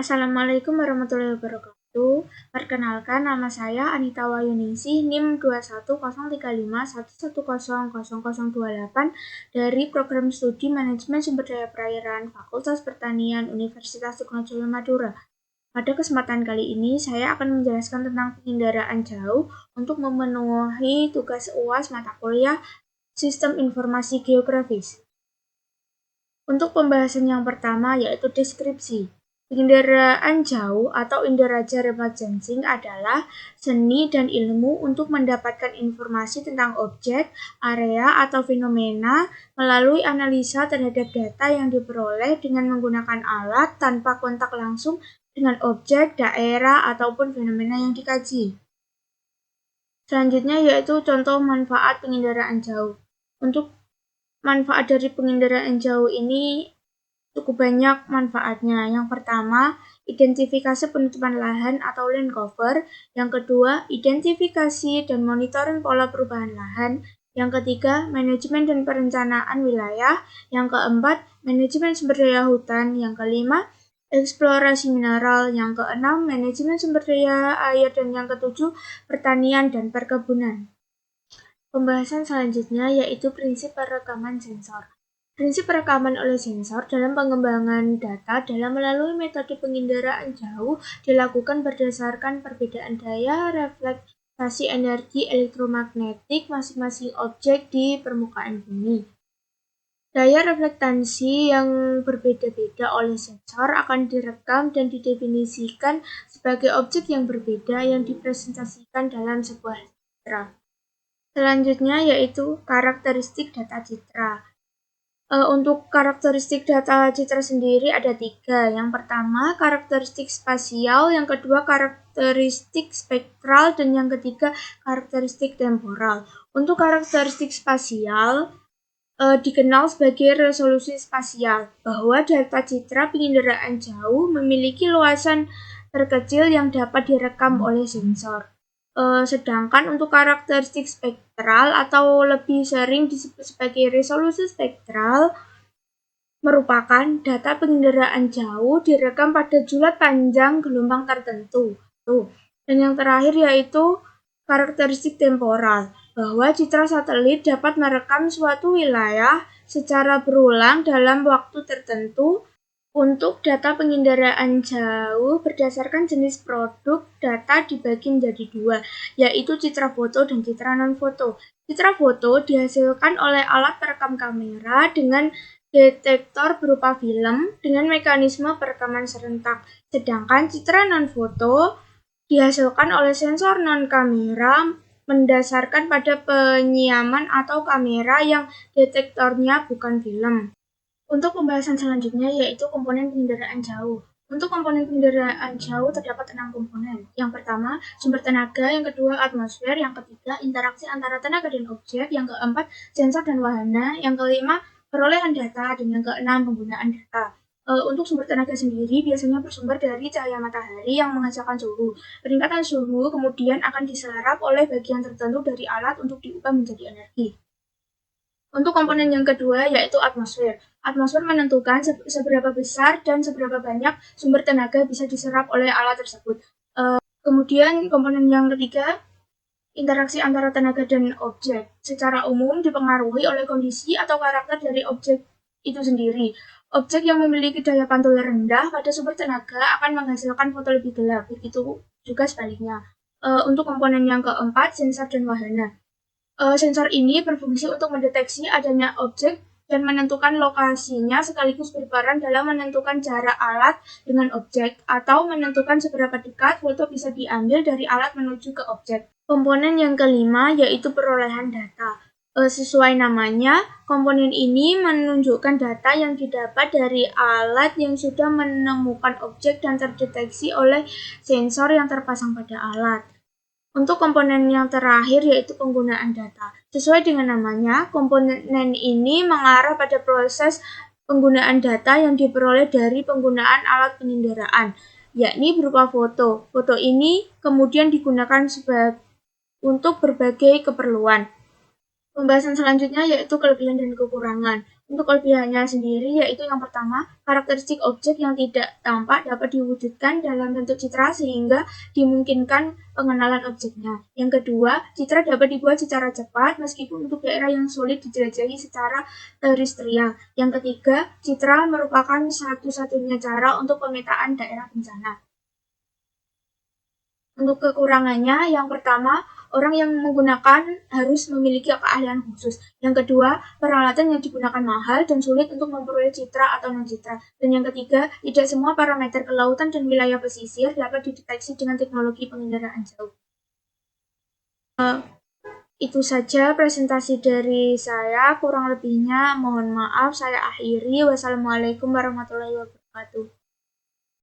Assalamualaikum warahmatullahi wabarakatuh. Perkenalkan, nama saya Anita Wayuningsih, NIM 2103511000028 dari Program Studi Manajemen Sumber Daya Perairan Fakultas Pertanian Universitas Suknajaya Madura. Pada kesempatan kali ini, saya akan menjelaskan tentang penginderaan jauh untuk memenuhi tugas UAS mata kuliah Sistem Informasi Geografis. Untuk pembahasan yang pertama yaitu deskripsi. Penginderaan jauh atau inderaja remote sensing adalah seni dan ilmu untuk mendapatkan informasi tentang objek, area, atau fenomena melalui analisa terhadap data yang diperoleh dengan menggunakan alat tanpa kontak langsung dengan objek, daerah, ataupun fenomena yang dikaji. Selanjutnya yaitu contoh manfaat penginderaan jauh. Untuk manfaat dari penginderaan jauh ini cukup banyak manfaatnya. Yang pertama, identifikasi penutupan lahan atau land cover. Yang kedua, identifikasi dan monitoring pola perubahan lahan. Yang ketiga, manajemen dan perencanaan wilayah. Yang keempat, manajemen sumber daya hutan. Yang kelima, eksplorasi mineral. Yang keenam, manajemen sumber daya air. Dan yang ketujuh, pertanian dan perkebunan. Pembahasan selanjutnya yaitu prinsip perekaman sensor. Prinsip perekaman oleh sensor dalam pengembangan data dalam melalui metode penginderaan jauh dilakukan berdasarkan perbedaan daya reflektasi energi elektromagnetik masing-masing objek di permukaan bumi. Daya reflektasi yang berbeda-beda oleh sensor akan direkam dan didefinisikan sebagai objek yang berbeda yang dipresentasikan dalam sebuah citra. Selanjutnya yaitu karakteristik data citra. Untuk karakteristik data citra sendiri ada 3. Yang pertama, karakteristik spasial, yang kedua, karakteristik spektral, dan yang ketiga, karakteristik temporal. Untuk karakteristik spasial, dikenal sebagai resolusi spasial, bahwa data citra penginderaan jauh memiliki luasan terkecil yang dapat direkam oleh sensor. Sedangkan untuk karakteristik spektral atau lebih sering disebut sebagai resolusi spektral merupakan data penginderaan jauh direkam pada julat panjang gelombang tertentu. Dan yang terakhir yaitu karakteristik temporal, bahwa citra satelit dapat merekam suatu wilayah secara berulang dalam waktu tertentu. Untuk data penginderaan jauh berdasarkan jenis produk, data dibagi menjadi 2, yaitu citra foto dan citra non-foto. Citra foto dihasilkan oleh alat perekam kamera dengan detektor berupa film dengan mekanisme perekaman serentak. Sedangkan citra non-foto dihasilkan oleh sensor non-kamera mendasarkan pada penyiaman atau kamera yang detektornya bukan film. Untuk pembahasan selanjutnya yaitu komponen penginderaan jauh. Untuk komponen penginderaan jauh terdapat 6 komponen. Yang pertama, sumber tenaga, yang kedua, atmosfer, yang ketiga, interaksi antara tenaga dan objek, yang keempat, sensor dan wahana, yang kelima, perolehan data, dan yang keenam, penggunaan data. Untuk sumber tenaga sendiri biasanya bersumber dari cahaya matahari yang menghasilkan suhu. Peningkatan suhu kemudian akan diserap oleh bagian tertentu dari alat untuk diubah menjadi energi. Untuk komponen yang kedua yaitu atmosfer. Atmosfer menentukan seberapa besar dan seberapa banyak sumber tenaga bisa diserap oleh alat tersebut. Kemudian komponen yang ketiga, interaksi antara tenaga dan objek. Secara umum dipengaruhi oleh kondisi atau karakter dari objek itu sendiri. Objek yang memiliki daya pantul rendah pada sumber tenaga akan menghasilkan foto lebih gelap. Begitu juga sebaliknya. Untuk komponen yang keempat, sensor dan wahana. Sensor ini berfungsi untuk mendeteksi adanya objek dan menentukan lokasinya sekaligus berperan dalam menentukan jarak alat dengan objek atau menentukan seberapa dekat foto bisa diambil dari alat menuju ke objek. Komponen yang kelima yaitu perolehan data. Sesuai namanya, komponen ini menunjukkan data yang didapat dari alat yang sudah menemukan objek dan terdeteksi oleh sensor yang terpasang pada alat. Untuk komponen yang terakhir yaitu penggunaan data. Sesuai dengan namanya, komponen ini mengarah pada proses penggunaan data yang diperoleh dari penggunaan alat penginderaan, yakni berupa foto. Foto ini kemudian digunakan untuk berbagai keperluan. Pembahasan selanjutnya yaitu kelebihan dan kekurangan. Untuk kelebihannya sendiri yaitu yang pertama, karakteristik objek yang tidak tampak dapat diwujudkan dalam bentuk citra sehingga dimungkinkan pengenalan objeknya. Yang kedua, citra dapat dibuat secara cepat meskipun untuk daerah yang sulit dijelajahi secara terestrial. Yang ketiga, citra merupakan satu-satunya cara untuk pemetaan daerah bencana. Untuk kekurangannya, yang pertama, orang yang menggunakan harus memiliki keahlian khusus. Yang kedua, peralatan yang digunakan mahal dan sulit untuk memperoleh citra atau non-citra. Dan yang ketiga, tidak semua parameter kelautan dan wilayah pesisir dapat dideteksi dengan teknologi penginderaan jauh. Itu saja presentasi dari saya, kurang lebihnya mohon maaf, saya akhiri. Wassalamualaikum warahmatullahi wabarakatuh.